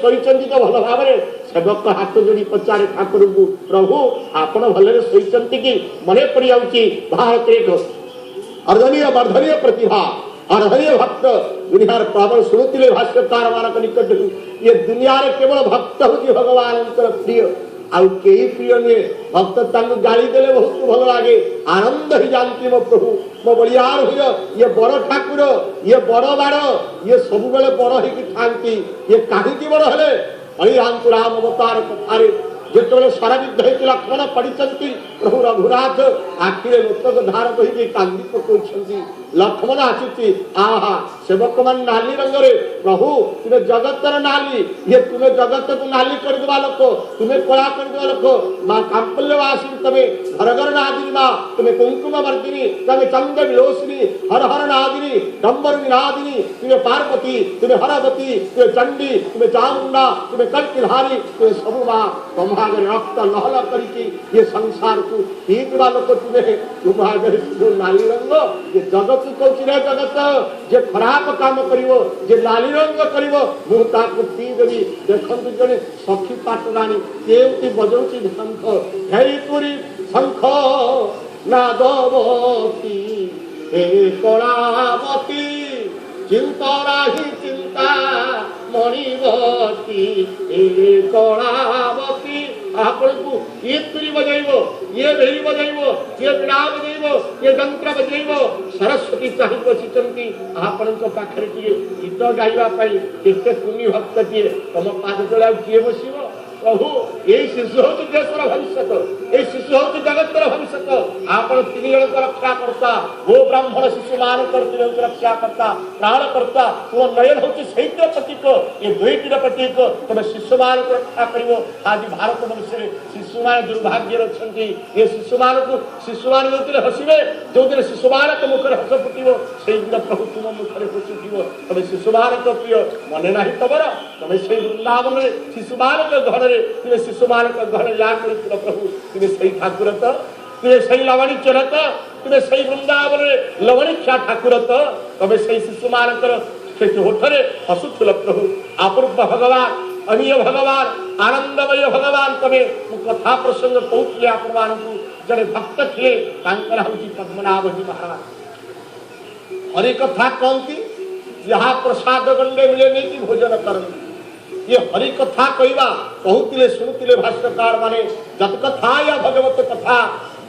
ଶୋଇଛନ୍ତି ତ ଭଲ ଭାବରେ। ସେବକ ହାତ ଯୋଡ଼ି ପଚାରେ ଠାକୁରଙ୍କୁ, ପ୍ରଭୁ ଆପଣ ଭଲରେ ଶୋଇଛନ୍ତି କି? ମନେ ପଡ଼ିଯାଉଛି ଭାରତରେ ଏକ ଅର୍ଦ୍ଧନୀୟ ବର୍ଦ୍ଧନୀୟ ପ୍ରତିଭା, ଅର୍ଦ୍ଧନୀୟ ଭକ୍ତ ଦୁନିଆର ପ୍ରବଳ ଶୁଣୁଥିଲେ ଭାଷ୍ୟକାର ମାନଙ୍କ ନିକଟରୁ, ଏ ଦୁନିଆରେ କେବଳ ଭକ୍ତ ହଉଛି ଭଗବାନଙ୍କର ପ୍ରିୟ, ଆଉ କେହି ପ୍ରିୟ ନୁହେଁ। ଭକ୍ତ ତାଙ୍କୁ ଗାଳି ଦେଲେ ବହୁତ ଭଲ ଲାଗେ, ଆନନ୍ଦ ହେଇଯାନ୍ତି ମୋ ପ୍ରଭୁ, ମୋ ବଳିଆର ହୁଏ, ଇଏ ବଡ ଠାକୁର, ଇଏ ବଡ ବାଡ଼, ଇଏ ସବୁବେଳେ ବଡ ହେଇକି ଥାନ୍ତି। ଇଏ କାହିଁକି ବଡ ହେଲେ? ହରିରାମ ରାମ ଅବତାର କଥାରେ ଯେତେବେଳେ ସ୍ୱରବିଦ୍ଧ ହେଇକି ଲକ୍ଷ୍ମଣ ପଡ଼ିଛନ୍ତି, ପ୍ରଭୁ ରଘୁନାଥ ଆଖିରେ ଲୋତକ ଧାର କହିକି କାନ୍ଦି ପକାଉଛନ୍ତି। ଲକ୍ଷ୍ମଣ ଆସୁଛି, ଆହା ସେବକମାନେ ନାଲି ରଙ୍ଗରେ, ପ୍ରଭୁ ତୁମେ ଜଗତର ନାଲି, ଇଏ ତୁମେ ଜଗତକୁ ନାଲି କରିଦେବା ଲୋକ, ତୁମେ କଳା କରିଦେବା ଲୋକ। ମା କାମ୍ପଲ୍ୟବାସିନୀ ତମେ, ଘର ଘର ନାଦିନୀ ମା, ତୁମେ କୁଙ୍କୁମ ବର୍ଦ୍ଧିନୀ, ତମେ ଚନ୍ଦ୍ର ବିଲୋସିନୀ, ହର ହର ନାଦିନୀ, ଡମ୍ବର ବିନାଦିନୀ, ତୁମେ ପାର୍ବତୀ, ତୁମେ ହରବତୀ, ତୁମେ ଚଣ୍ଡୀ, ତୁମେ ଚାମୁଣ୍ଡା, ତୁମେ କଲ୍କିଧାରୀ, ତୁମେ ସବୁ ମା। तुम्हारे रक्त लहल करके ये संसार को पीवा लोक तुम्हें तुम्हारे जो नाली रंग ये जगत कौची रे जगत जे खराब काम करिवो जे नाली रंग करिवो मु ताको पी देबी। देखंतु जने सखी पाटरानी केउती बजौची शंख, हे पुरी शंख नादवती हे कलावती चिंतराही चिंता मणिवती हे कलावती। आपको ये तुरी बजाइबो, ये भेरी बजाइबो, ये वीणा बजाइबो, ये यंत्र बजाइबो। सरस्वती चाहि बसिचंती आपनक पाखरे टिए गीत गाइबा पई केते पुण्य भक्त टिए तम पाद तळे किए बसिबो। प्रभु ये शिशु हूँ देशर भविष्य, ये शिशु हूँ जगतर भविष्य। आप तीन जन रक्षा करता, वो ब्राह्मण शिशु मान रक्षा करता, प्राण करता, तुम नयन हूँ शैत्र प्रतीक, ये दुईटर प्रतीक। तुम शिशु मान रक्षा कर। आज भारत वर्ष में शिशु मान दुर्भाग्य अच्छा, ये शिशु मान को शिशु मान जो दिन हसवे, जो दिन शिशु मान मुखर हस फुटब से दिन प्रभु तुम मुखर हसुव। तुम शिशु मान प्रिय मने ना तमर, तुम से वृंदावन में शिशु मान घर तुम शिशु मान घर या कर प्रभु, तुम से ठाकुर तो, तुम से लवणी चर तो, तुम से वृंदावन लवणीक्षा ठाकुर तो, तुम से शिशु मान होठरे हसुल प्रभु। अपूर्व भगवान, अमीय भगवान, आनंदमय भगवान। तमें कथा प्रसंग कहते आप जड़े भक्त थे पद्मनाभ जी महाराज। हरि कथा कहती जहाँ प्रसाद गंडे मिले नहीं भोजन करती। ये हरि कथा कहवा कहते शुणुते भाष्यकार माने जत कथा या भगवत कथा